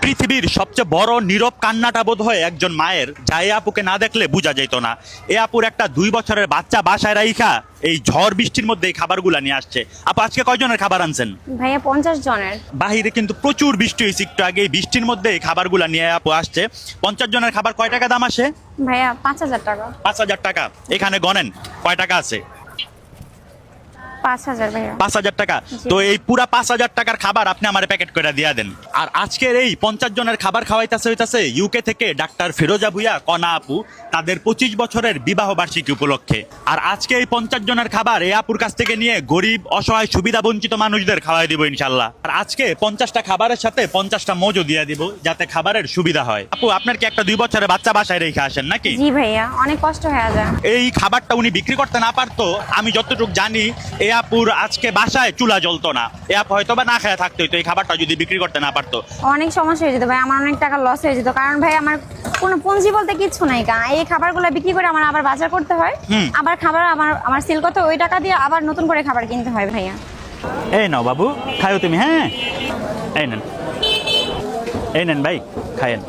পৃথিবীর সবচেয়ে বড় নীরব কান্নাটা বোধ হয় একজন মায়ের, যা এই আপুকে না দেখলে বোঝা যেত না। এ আপুর একটা 2 বছরের বাচ্চা বাসায় রাইখা এই ঝড় বৃষ্টির মধ্যে এই খাবারগুলা নিয়ে আসছে। আপু আজকে কয়জনের খাবার আনছেন? ভাইয়া 50 জনের। বাহিরে কিন্তু প্রচুর বৃষ্টি হয়েছে, একটু আগে এই বৃষ্টির মধ্যে এই খাবারগুলা নিয়ে আপু আসছে। 50 জনের খাবার কয় টাকা দাম আসে? ভাইয়া 5000 টাকা। 5000 টাকা। এখানে গণেন কয় টাকা আছে? 5000 ভাইয়া। 5000 টাকা। তো এই পুরা 5000 টাকার খাবার আপনি আমার প্যাকেট করে দিয়ে দেন। আর আজকের এই 50 জনের খাবার হইতাছে ইউকে থেকে ডাক্তার ফিরোজা ভুইয়া কনা আপু, তাদের 25 বছরের বিবাহ বার্ষিকী উপলক্ষে। আর আজকে এই 50 জনের খাবার এই আপুর কাছ থেকে নিয়ে গরিব অসহায় সুবিধা বঞ্চিত মানুষদের খাওয়াই দিব ইনশাল্লাহ। আর আজকে 50টা খাবারের সাথে 50টা মজও দিয়ে দিব, যাতে খাবারের সুবিধা হয়। আপু আপনার কি একটা 2 বছরের বাচ্চা বাসায় রেখে আসেন নাকি? জি ভাইয়া, অনেক কষ্ট হয়ে যায়। এই খাবারটা উনি বিক্রি করতে না পারতো, আমি যতটুকু জানি এ আপুর আজকে বাসায় চুলা জ্বলতো না। এ আপু হয়তো বা না খেয়ে থাকতো হইতো এই খাবারটা যদি বিক্রি করতে না পারতো। অনেক সমস্যা হয়ে যেত ভাই, আমার অনেক টাকা লস হয়ে যেত, কারণ ভাই আমার কোনো পুঁজি বলতে কিছু নাই। এই খাবারগুলো বিক্রি করে আমার আবার বাজার করতে হয়, আবার খাবার আমার সেল করতে, ওই টাকা দিয়ে আবার নতুন করে খাবার কিনতে হয় ভাইয়া। এই নাও বাবু, খাও তুমি। হ্যাঁ এই নেন, এই নেন ভাই, খায়েন।